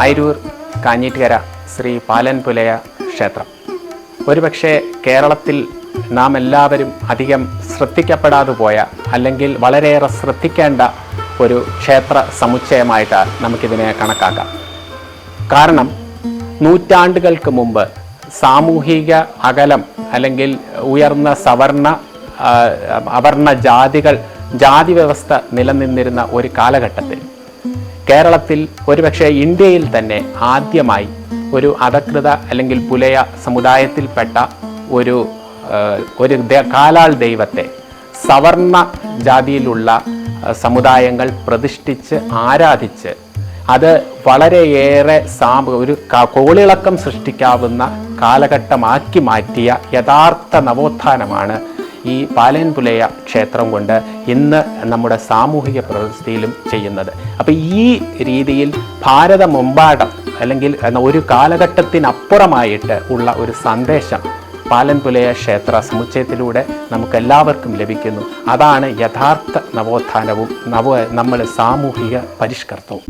അയിരൂർ കാഞ്ഞിറ്റുകര ശ്രീ പാലൻ പുലയ ക്ഷേത്രം ഒരുപക്ഷെ കേരളത്തിൽ നാം എല്ലാവരും അധികം ശ്രദ്ധിക്കപ്പെടാതെ പോയ അല്ലെങ്കിൽ വളരെയേറെ ശ്രദ്ധിക്കേണ്ട ഒരു ക്ഷേത്ര സമുച്ചയമായിട്ട് നമുക്കിതിനെ കണക്കാക്കാം. കാരണം നൂറ്റാണ്ടുകൾക്ക് മുമ്പ് സാമൂഹിക അകലം അല്ലെങ്കിൽ ഉയർന്ന അവർണ ജാതി വ്യവസ്ഥ നിലനിന്നിരുന്ന ഒരു കാലഘട്ടത്തിൽ കേരളത്തിൽ ഒരുപക്ഷെ ഇന്ത്യയിൽ തന്നെ ആദ്യമായി ഒരു അധകൃത അല്ലെങ്കിൽ പുലയ സമുദായത്തിൽപ്പെട്ട ഒരു കാലാൾ ദൈവത്തെ സവർണ ജാതിയിലുള്ള സമുദായങ്ങൾ പ്രതിഷ്ഠിച്ച് ആരാധിച്ച് അത് വളരെയേറെ ഒരു കോളിളക്കം സൃഷ്ടിക്കാവുന്ന കാലഘട്ടമാക്കി മാറ്റിയ യഥാർത്ഥ നവോത്ഥാനമാണ് ഈ പാലൻ പുലയ ക്ഷേത്രം കൊണ്ട് ഇന്ന് നമ്മുടെ സാമൂഹിക പ്രവൃത്തിയിലും ചെയ്യുന്നത്. അപ്പോൾ ഈ രീതിയിൽ ഭാരതമെമ്പാടും അല്ലെങ്കിൽ ഒരു കാലഘട്ടത്തിനപ്പുറമായിട്ട് ഉള്ള ഒരു സന്ദേശം പാലൻ പുലയ ക്ഷേത്ര സമുച്ചയത്തിലൂടെ നമുക്കെല്ലാവർക്കും ലഭിക്കുന്നു. അതാണ് യഥാർത്ഥ നവോത്ഥാനവും നമ്മൾ സാമൂഹിക പരിഷ്കർത്തവും.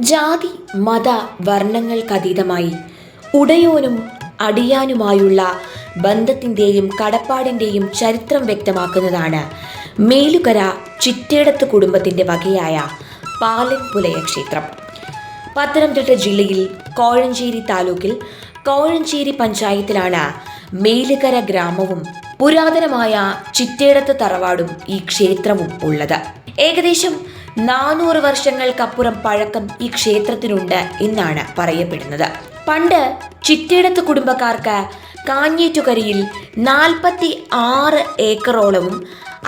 ജാതി മത വർണ്ണങ്ങൾക്കതീതമായി ഉടയോനും അടിയാനുമായുള്ള ബന്ധത്തിൻ്റെയും കടപ്പാടിൻ്റെയും ചരിത്രം വ്യക്തമാക്കുന്നതാണ് മേലുകര ചിറ്റേടത്ത് കുടുംബത്തിൻ്റെ വകയായ പാലൻ പുലയ ക്ഷേത്രം. പത്തനംതിട്ട ജില്ലയിൽ കോഴഞ്ചേരി താലൂക്കിൽ കോഴഞ്ചേരി പഞ്ചായത്തിലാണ് മേലുകര ഗ്രാമവും പുരാതനമായ ചിറ്റേടത്ത് തറവാടും ഈ ക്ഷേത്രവും ഉള്ളത്. ഏകദേശം 400 വർഷങ്ങൾക്കപ്പുറം പഴക്കം ഈ ക്ഷേത്രത്തിനുണ്ട് എന്നാണ് പറയപ്പെടുന്നത്. പണ്ട് ചിറ്റേടത്ത് കുടുംബക്കാർക്ക് കാഞ്ഞിറ്റുകരയിൽ 46 ഏക്കറോളവും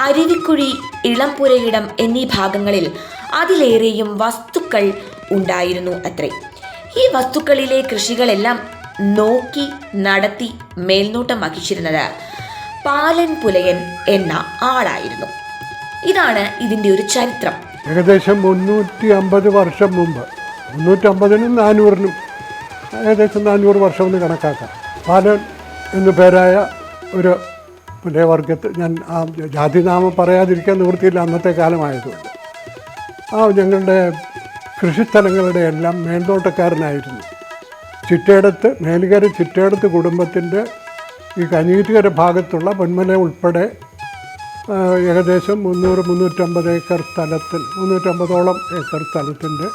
അരുവിക്കുഴി, ഇളംപുരയിടം എന്നീ ഭാഗങ്ങളിൽ അതിലേറെയും വസ്തുക്കൾ ഉണ്ടായിരുന്നു അത്രേ. ഈ വസ്തുക്കളിലെ കൃഷികളെല്ലാം നോക്കി നടത്തി മേൽനോട്ടം വഹിച്ചിരുന്നത് പാലൻ പുലയൻ എന്ന ആളായിരുന്നു. ഇതാണ് ഇതിൻ്റെ ഒരു ചരിത്രം. ഏകദേശം 350 വർഷം മുമ്പ്, 350-നും 400-നും ഏകദേശം 400 വർഷം എന്ന് കണക്കാക്കാം. പാലൻ എന്നു പേരായ ഒരു പുലയവർഗത്ത്, ഞാൻ ആ ജാതിനാമം പറയാതിരിക്കാൻ നിവൃത്തിയില്ല അന്നത്തെ കാലമായതുകൊണ്ട്, ഞങ്ങളുടെ കൃഷിസ്ഥലങ്ങളുടെ എല്ലാം മേൽനോട്ടക്കാരനായിരുന്നു. ചിറ്റേടത്ത്, മേലുകര ചിറ്റേടത്ത് കുടുംബത്തിൻ്റെ ഈ കഞ്ഞീറ്റുകര ഭാഗത്തുള്ള പൊന്മല ഉൾപ്പെടെ ഏകദേശം 300-350 ഏക്കർ സ്ഥലത്തിൽ 350ഓളം ഏക്കർ സ്ഥലത്തിൻ്റെ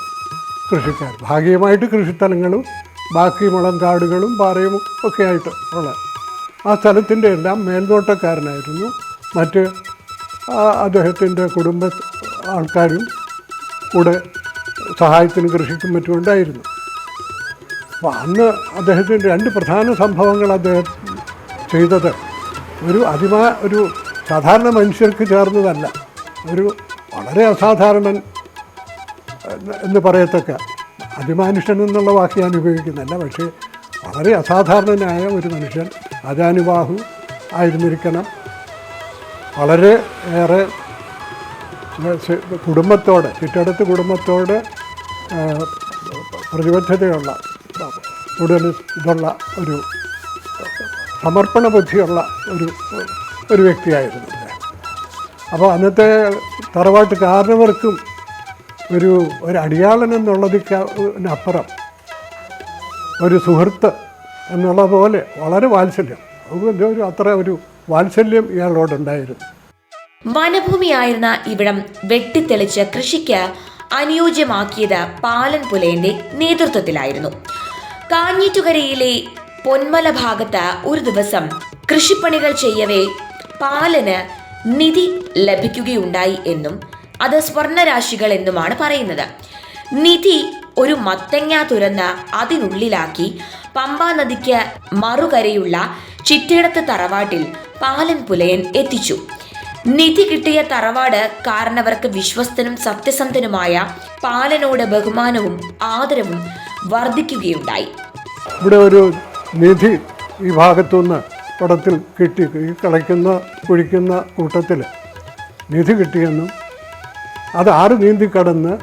കൃഷിക്കാർ, ഭാഗികമായിട്ട് കൃഷിസ്ഥലങ്ങളും ബാക്കി മുളങ്കാടുകളും പാറയും ഒക്കെ ആയിട്ട് ഉള്ള ആ സ്ഥലത്തിൻ്റെ എല്ലാം മേൽനോട്ടക്കാരനായിരുന്നു. മറ്റ് അദ്ദേഹത്തിൻ്റെ കുടുംബ ആൾക്കാരും കൂടെ സഹായത്തിനും കൃഷിക്കും മറ്റും ഉണ്ടായിരുന്നു. അപ്പോൾ അന്ന് അദ്ദേഹത്തിൻ്റെ 2 പ്രധാന സംഭവങ്ങൾ അദ്ദേഹം ചെയ്തത് ഒരു സാധാരണ മനുഷ്യർക്ക് ചേർന്നതല്ല, ഒരു വളരെ അസാധാരണൻ എന്ന് പറയത്തക്ക, അതിമാനുഷ്യൻ എന്നുള്ള വാക്ക് ഞാൻ ഉപയോഗിക്കുന്നില്ല, പക്ഷേ വളരെ അസാധാരണനായ ഒരു മനുഷ്യൻ, അജാനുബാഹു ആയിരുന്നിരിക്കണം. വളരെ ഏറെ കുടുംബത്തോട്, ചിറ്റേടത്ത് കുടുംബത്തോട് പ്രതിബദ്ധതയുള്ള, കൂടുതൽ ഇതുള്ള ഒരു സമർപ്പണ ബുദ്ധിയുള്ള ഒരു വ്യക്തിയായിരുന്നു. അപ്പോൾ അന്നത്തെ തറവാട്ട് കാരണവർക്കും ഒരു അടിയാളൻ എന്നുള്ളതിനപ്പുറം ഒരു സുഹൃത്ത് എന്നുള്ള പോലെ വളരെ വാത്സല്യം, ഒരു വാത്സല്യം ഇയാളോടുണ്ടായിരുന്നു. വനഭൂമിയായിരുന്ന ഇവിടം വെട്ടിത്തെളിച്ച് കൃഷിക്ക് അനുയോജ്യമാക്കിയത് പാലൻ പുലയന്റെ നേതൃത്വത്തിലായിരുന്നു. കാഞ്ഞിറ്റുകരയിലെ പൊന്മല ഭാഗത്ത് ഒരു ദിവസം കൃഷിപ്പണികൾ ചെയ്യവേ പാലന് നിധി ലഭിക്കുകയുണ്ടായി എന്നും അത് സ്വർണരാശികൾ എന്നുമാണ് പറയുന്നത്. നിധി ഒരു മത്തങ്ങ തുരന്ന് അതിനുള്ളിലാക്കി പമ്പാ നദിക്ക് മറുകരയുള്ള ചിറ്റേടത്ത് തറവാട്ടിൽ പാലൻ പുലയൻ എത്തിച്ചു. നിധി കിട്ടിയ തറവാട് കാരണവർക്ക് വിശ്വസ്തനും സത്യസന്ധനുമായ പാലനോട് ബഹുമാനവും ആദരവും വർദ്ധിക്കുകയുണ്ടായി. ഇവിടെ ഒരു നിധി ഈ ഭാഗത്തുനിന്ന് പടത്തിൽ കിട്ടി, ഈ കളയ്ക്കുന്ന കുഴിക്കുന്ന കൂട്ടത്തിൽ നിധി കിട്ടിയെന്നും അത് ആറ് നീന്തി കടന്ന്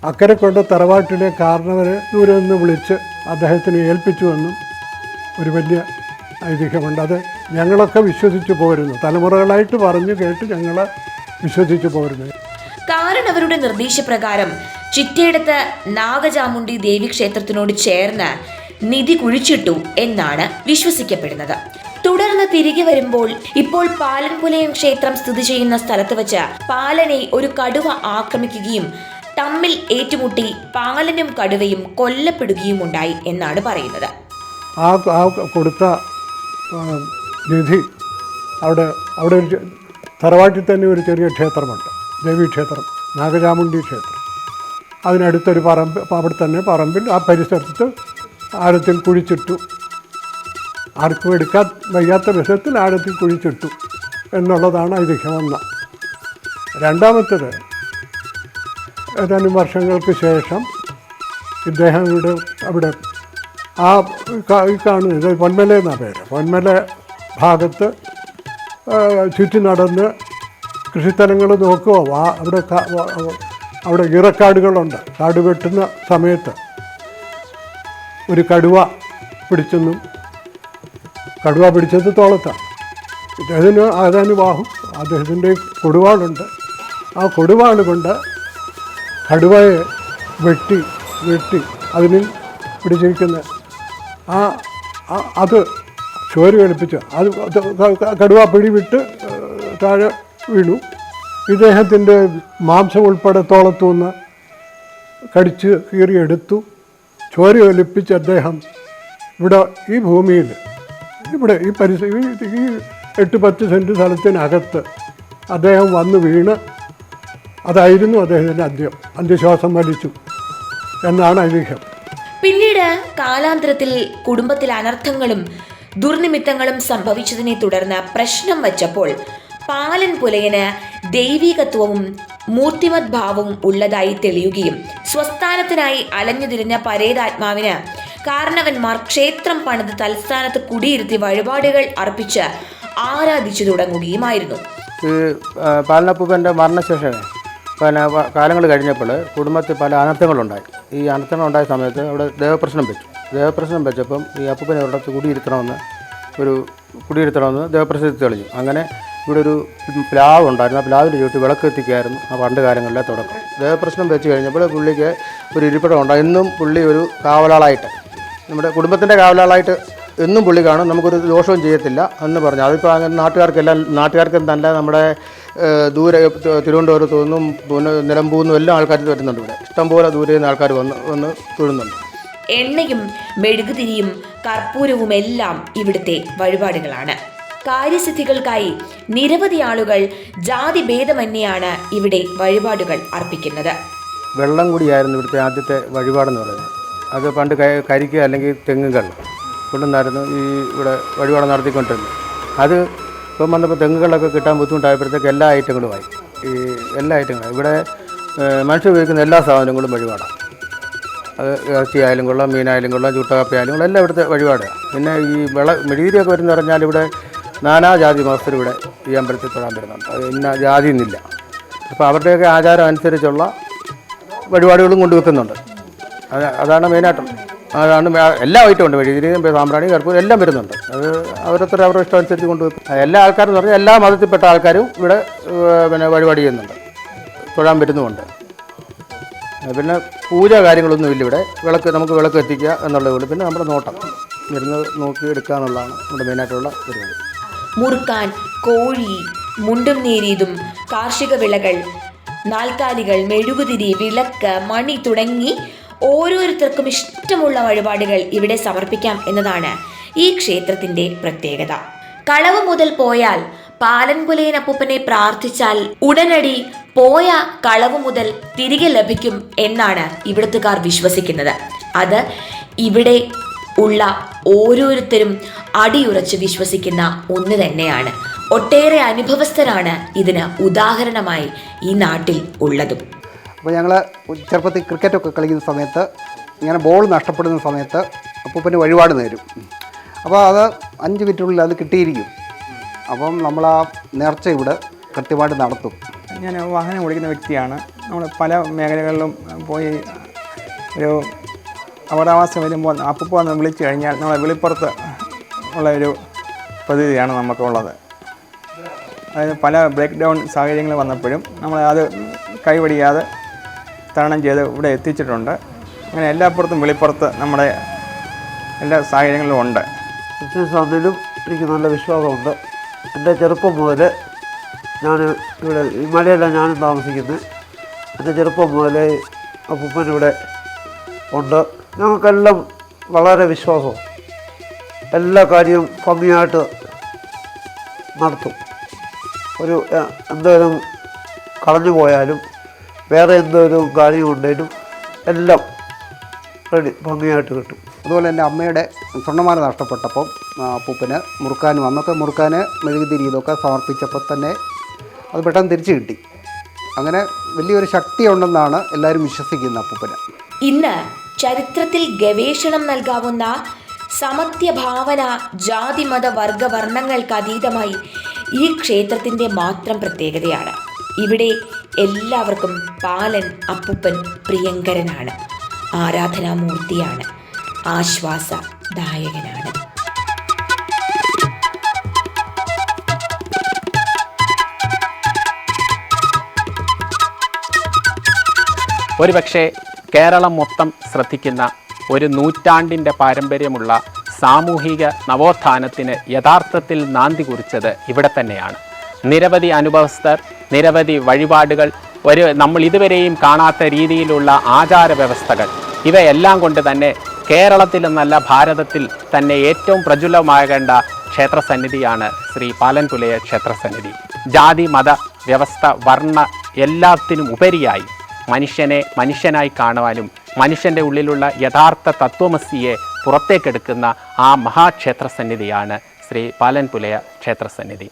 അക്കരെ കൊണ്ട് തറവാട്ടിലെ കാരണവരെ ദൂരെ നിന്ന് വിളിച്ച് അദ്ദേഹത്തിന് ഏൽപ്പിച്ചുവെന്നും ഒരു വലിയ ഐതിഹ്യമുണ്ട്. അത് ഞങ്ങളൊക്കെ വിശ്വസിച്ചു പോരുന്നു, തലമുറകളായിട്ട് പറഞ്ഞു കേട്ട് ഞങ്ങൾ വിശ്വസിച്ചു പോരുന്നു. കാരണവരുടെ നിർദ്ദേശപ്രകാരം ചിറ്റേടത്ത് നാഗചാമുണ്ഡി ദേവീക്ഷേത്രത്തിനോട് ചേർന്ന് നിധി കുഴിച്ചിട്ടു എന്നാണ് വിശ്വസിക്കപ്പെടുന്നത്. തുടർന്ന് തിരികെ വരുമ്പോൾ ഇപ്പോൾ പാലൻപുലയം ക്ഷേത്രം സ്ഥിതി ചെയ്യുന്ന സ്ഥലത്ത് വെച്ച് പാലനെ ഒരു കടുവ ആക്രമിക്കുകയും തമ്മിൽ ഏറ്റുമുട്ടി പാലനും കടുവയും കൊല്ലപ്പെടുകയും ഉണ്ടായി എന്നാണ് പറയുന്നത്. ആ കൊടുത്ത നിധി അവിടെ ഒരു തറവാട്ടിൽ തന്നെ ഒരു ചെറിയ ക്ഷേത്രമുണ്ട്, ദേവീക്ഷേത്രം, നാഗചാമുണ്ഡി ക്ഷേത്രം. അതിനടുത്തൊരു പറമ്പ്, അവിടെ തന്നെ പറമ്പിൽ ആ പരിസരത്ത് ആഴത്തിൽ കുഴിച്ചിട്ടു. ആർക്കും എടുക്കാൻ വയ്യാത്ത വിധത്തിൽ ആഴത്തിൽ കുഴിച്ചിട്ടു എന്നുള്ളതാണ് ഐതിഹ്യമെന്ന്. രണ്ടാമത്തേത്, ഏതാനും വർഷങ്ങൾക്ക് ശേഷം ഇദ്ദേഹം അവിടെ ആ കാണുന്നത് പൊന്മല എന്നാണ് പേര്, പൊന്മല ഭാഗത്ത് ചുറ്റി നടന്ന് കൃഷിസ്ഥലങ്ങൾ നോക്കുക. അവിടെ ഈറക്കാടുകളുണ്ട്. കാട് വെട്ടുന്ന സമയത്ത് ഒരു കടുവ പിടിച്ചെന്നും, കടുവ പിടിച്ചത് തോളത്താണ്. ഇദ്ദേഹത്തിന് ആദാനുബാഹു, അദ്ദേഹത്തിൻ്റെ കൊടുവാളുണ്ട്. ആ കൊടുവാൾ കൊണ്ട് കടുവയെ വെട്ടി അതിന് പിടിച്ചിരിക്കുന്ന അത് ചോര കളിപ്പിച്ച് അത് കടുവ പിടിവിട്ട് താഴെ വീണു. ഇദ്ദേഹത്തിൻ്റെ മാംസം ഉൾപ്പെടെ തോളത്തുനിന്ന് കടിച്ച് കീറിയെടുത്തു. ചോര ഒലിപ്പിച്ച് അദ്ദേഹം ഇവിടെ ഈ ഭൂമിയിൽ, ഇവിടെ ഈ ഈ 8-10 സെൻറ്റ് സ്ഥലത്തിനകത്ത് അദ്ദേഹം വന്ന് വീണ് അതായിരുന്നു അദ്ദേഹത്തിൻ്റെ അന്ത്യശ്വാസം വലിച്ചു എന്നാണ് ഐതിഹ്യം. പിന്നീട് കാലാന്തരത്തിൽ കുടുംബത്തിൽ അനർത്ഥങ്ങളും ദുർനിമിത്തങ്ങളും സംഭവിച്ചതിനെ തുടർന്ന് പ്രശ്നം വച്ചപ്പോൾ പാലൻ പുലയന് ദൈവികത്വവും മൂർത്തിമത് ഭാവവും ഉള്ളതായി തെളിയുകയും സ്വസ്ഥാനത്തിനായി അലഞ്ഞുതിരിഞ്ഞ പരേതാത്മാവിന് കാരണവന്മാർ ക്ഷേത്രം പണിത് തൽസ്ഥാനത്ത് കുടിയിരുത്തി വഴിപാടുകൾ അർപ്പിച്ച് ആരാധിച്ചു തുടങ്ങുകയുമായിരുന്നു. ഈ പാലനപ്പൂപ്പൻ്റെ മരണശേഷം പിന്നെ കാലങ്ങൾ കഴിഞ്ഞപ്പോൾ കുടുംബത്തിൽ പല അനർത്ഥങ്ങളുണ്ടായി. ഈ അനർത്ഥങ്ങളുണ്ടായ സമയത്ത് അവിടെ ദേവപ്രശ്നം വെച്ചപ്പം ഈ അപ്പൂപ്പനെ ഒരിടത്ത് കുടിയിരുത്തണമെന്ന് ദേവപ്രശ്നത്തിൽ തെളിഞ്ഞു. അങ്ങനെ ഇവിടെ ഒരു പ്ലാവ് ഉണ്ടായിരുന്നു. ആ പ്ലാവിൻ്റെ ചുറ്റി വിളക്ക് എത്തിക്കായിരുന്നു ആ പണ്ട് കാലങ്ങളിലെ തുടക്കം. ദേവപ്രശ്നം വെച്ച് കഴിഞ്ഞപ്പോൾ പുള്ളിക്ക് ഒരു ഇരിപ്പിടം ഉണ്ടായി. എന്നും പുള്ളി ഒരു കാവലാളായിട്ട്, നമ്മുടെ കുടുംബത്തിൻ്റെ കാവലാളായിട്ട് എന്നും പുള്ളി കാണും, നമുക്കൊരു ദോഷവും ചെയ്യത്തില്ല എന്ന് പറഞ്ഞു. അതിപ്പോൾ അങ്ങനെ നാട്ടുകാർക്ക് നല്ല നമ്മുടെ ദൂരെ തിരുവനന്തപുരത്തു നിന്നും പിന്നെ നിലമ്പൂർ നിന്നും എല്ലാം ആൾക്കാർ വരുന്നുണ്ട്. ഇവിടെ ഇഷ്ടംപോലെ ദൂരെ നിന്ന് ആൾക്കാർ വന്ന് തൊഴുന്നുണ്ട്. എണ്ണയും മെഴുകുതിരിയും കർപ്പൂരവും എല്ലാം ഇവിടുത്തെ വഴിപാടുകളാണ്. കാര്യസിദ്ധികൾക്കായി നിരവധി ആളുകൾ ജാതി ഭേദമന്യെയാണ് ഇവിടെ വഴിപാടുകൾ അർപ്പിക്കുന്നത്. വെള്ളം കൂടിയായിരുന്നു ഇവിടുത്തെ ആദ്യത്തെ വഴിപാടെന്ന് പറയുന്നത്. അത് പണ്ട് കരിക്ക അല്ലെങ്കിൽ തെങ്ങുകൾ കൊണ്ടുവന്നായിരുന്നു ഈ ഇവിടെ വഴിപാട് നടത്തിക്കൊണ്ടിരുന്നത്. അത് ഇപ്പം വന്നപ്പോൾ തെങ്ങുകളൊക്കെ കിട്ടാൻ ബുദ്ധിമുട്ടായപ്പോഴത്തേക്ക് എല്ലാ ഐറ്റങ്ങളുമായി. ഇവിടെ മനുഷ്യർ ഉപയോഗിക്കുന്ന എല്ലാ സാധനങ്ങളും വഴിപാടാണ്. അത് ഇറച്ചിയായാലും കൊള്ളാം, മീനായാലും കൊള്ളാം, ചുട്ടകാപ്പി ആയാലും കൊള്ളാം, എല്ലാം ഇവിടുത്തെ വഴിപാടാണ്. പിന്നെ ഈ മെഴുകുതിരിയൊക്കെ വരുന്ന പറഞ്ഞാൽ ഇവിടെ നാനാജാതി മതസ്ഥർ ഇവിടെ ഈ അമ്പലത്തിൽ തൊഴാൻ വരുന്നുണ്ട്. അത് ഇന്ന ജാതി എന്നില്ല. അപ്പോൾ അവരുടെയൊക്കെ ആചാരം അനുസരിച്ചുള്ള വഴിപാടുകളും കൊണ്ടുവെക്കുന്നുണ്ട്. അതാണ് മെയിനായിട്ടുള്ളത്. അതാണ് എല്ലാ ഐറ്റം ഉണ്ട്. മെഴുകുതിരിയും സാമ്പ്രാണി കർപ്പൂരം എല്ലാം വരുന്നുണ്ട്. അത് അവരുടെ ഇഷ്ടം അനുസരിച്ച് കൊണ്ടുവെക്കും. എല്ലാ ആൾക്കാരും എന്ന് പറഞ്ഞാൽ എല്ലാ മതത്തിൽപ്പെട്ട ആൾക്കാരും ഇവിടെ പിന്നെ വഴിപാട് ചെയ്യുന്നുണ്ട്, തൊഴാൻ വരുന്നുമുണ്ട്. പിന്നെ പൂജ കാര്യങ്ങളൊന്നുമില്ല ഇവിടെ. നമുക്ക് വിളക്ക് എത്തിക്കുക എന്നുള്ളതേ ഉള്ളൂ. പിന്നെ നമ്മുടെ നോട്ടം വരുന്നത് നോക്കി എടുക്കുക എന്നുള്ളതാണ് നമ്മുടെ മെയിനായിട്ടുള്ള പരിപാടി. മുറുക്കാൻ, കോഴി, മുണ്ടും നേരിയതും, കാർഷിക വിളകൾ, നാൽക്കാലികൾ, മെഴുകുതിരി, വിളക്ക്, മണി തുടങ്ങി ഓരോരുത്തർക്കും ഇഷ്ടമുള്ള വഴിപാടുകൾ ഇവിടെ സമർപ്പിക്കാം എന്നതാണ് ഈ ക്ഷേത്രത്തിന്റെ പ്രത്യേകത. കളവ് മുതൽ പോയാൽ പാലൻപുലയൻ അപ്പൂപ്പനെ പ്രാർത്ഥിച്ചാൽ ഉടനടി പോയ കളവ് മുതൽ തിരികെ ലഭിക്കും എന്നാണ് ഇവിടുത്തുകാർ വിശ്വസിക്കുന്നത്. അത് ഇവിടെ ഉള്ള ഓരോരുത്തരും അടിയുറച്ച് വിശ്വസിക്കുന്ന ഒന്ന് തന്നെയാണ്. ഒട്ടേറെ അനുഭവസ്ഥരാണ് ഇതിന് ഉദാഹരണമായി ഈ നാട്ടിൽ ഉള്ളതും. അപ്പോൾ ഞങ്ങൾ ചെറുപ്പത്തിൽ ക്രിക്കറ്റൊക്കെ കളിക്കുന്ന സമയത്ത് ഇങ്ങനെ ബോൾ നഷ്ടപ്പെടുന്ന സമയത്ത് അപ്പൂപ്പന് വഴിപാട് നേരും. അപ്പോൾ അത് 5 മിനിറ്റിനുള്ളിൽ അത് കിട്ടിയിരിക്കും. അപ്പം നമ്മൾ ആ നേർച്ച ഇവിടെ കൃത്യമായിട്ട് നടത്തും. ഞാൻ വാഹനം ഓടിക്കുന്ന വ്യക്തിയാണ്. നമ്മൾ പല മേഖലകളിലും പോയി ഒരു അപകടാവസ്ഥ വരുമ്പോൾ അപ്പൂപ്പ വന്ന് വിളിച്ചു കഴിഞ്ഞാൽ നമ്മളെ വെളിപ്പുറത്ത് ഉള്ള ഒരു പദ്ധതിയാണ് നമുക്കുള്ളത്. അതായത് പല ബ്രേക്ക് ഡൗൺ സാഹചര്യങ്ങൾ വന്നപ്പോഴും നമ്മൾ അത് കൈവടിയാതെ തരണം ചെയ്ത് ഇവിടെ എത്തിച്ചിട്ടുണ്ട്. അങ്ങനെ എല്ലാപ്പുറത്തും വെളിപ്പുറത്ത് നമ്മുടെ എല്ലാ സാഹചര്യങ്ങളിലും ഉണ്ട്. ബിസിനസ് ആണെങ്കിലും എനിക്ക് നല്ല വിശ്വാസമുണ്ട്. എൻ്റെ ചെറുപ്പം മുതൽ ഞാൻ ഇവിടെ ഈ മലയിലാണ് ഞാനും താമസിക്കുന്നത്. എൻ്റെ ചെറുപ്പം മുതലേ അപ്പൂപ്പൻ ഇവിടെ ഉണ്ട്. ഞങ്ങൾക്കെല്ലാം വളരെ വിശ്വാസവും എല്ലാ കാര്യവും ഭംഗിയായിട്ട് നടത്തും. ഒരു എന്തെങ്കിലും കളഞ്ഞു പോയാലും വേറെ എന്തെങ്കിലും കാര്യമുണ്ടെങ്കിലും എല്ലാം റെഡി ഭംഗിയായിട്ട് കിട്ടും. അതുപോലെ എൻ്റെ അമ്മയുടെ സ്വർണ്ണമാല നഷ്ടപ്പെട്ടപ്പം അപ്പൂപ്പന് മുറുക്കാനും അന്നൊക്കെ മുറുക്കാന് മെഴുകുതിരി ഇതൊക്കെ സമർപ്പിച്ചപ്പോൾ തന്നെ അത് പെട്ടെന്ന് തിരിച്ചു കിട്ടി. അങ്ങനെ വലിയൊരു ശക്തിയുണ്ടെന്നാണ് എല്ലാവരും വിശ്വസിക്കുന്നത് അപ്പൂപ്പന്. ഇന്ന് ചരിത്രത്തിൽ ഗവേഷണം നൽകാവുന്ന സമത്വഭാവന ജാതിമത വർഗ വർണ്ണങ്ങൾക്ക് അതീതമായി ഈ ക്ഷേത്രത്തിൻ്റെ മാത്രം പ്രത്യേകതയാണ്. ഇവിടെ എല്ലാവർക്കും പാലൻ അപ്പൂപ്പൻ പ്രിയങ്കരനാണ്, ആരാധനാമൂർത്തിയാണ്, ആശ്വാസദായകനാണ്. ഒരുപക്ഷെ കേരളം മൊത്തം ശ്രദ്ധിക്കുന്ന ഒരു നൂറ്റാണ്ടിൻ്റെ പാരമ്പര്യമുള്ള സാമൂഹിക നവോത്ഥാനത്തിന് യഥാർത്ഥത്തിൽ നാന്ദി കുറിച്ചത് ഇവിടെ തന്നെയാണ്. നിരവധി അനുഭവസ്ഥർ, നിരവധി വഴിപാടുകൾ, നമ്മൾ ഇതുവരെയും കാണാത്ത രീതിയിലുള്ള ആചാര വ്യവസ്ഥകൾ, ഇവയെല്ലാം കൊണ്ട് തന്നെ കേരളത്തിൽ എന്നല്ല ഭാരതത്തിൽ തന്നെ ഏറ്റവും പ്രചുലമാകേണ്ട ക്ഷേത്രസന്നിധിയാണ് ശ്രീ പാലൻപുലയ ക്ഷേത്രസന്നിധി. ജാതി മത വ്യവസ്ഥ വർണ്ണ എല്ലാത്തിനും ഉപരിയായി മനുഷ്യനെ മനുഷ്യനായി കാണുവാനും മനുഷ്യൻ്റെ ഉള്ളിലുള്ള യഥാർത്ഥ തത്വമസിയെ പുറത്തേക്കെടുക്കുന്ന ആ മഹാക്ഷേത്രസന്നിധിയാണ് ശ്രീ പാലൻപുലയ ക്ഷേത്രസന്നിധി.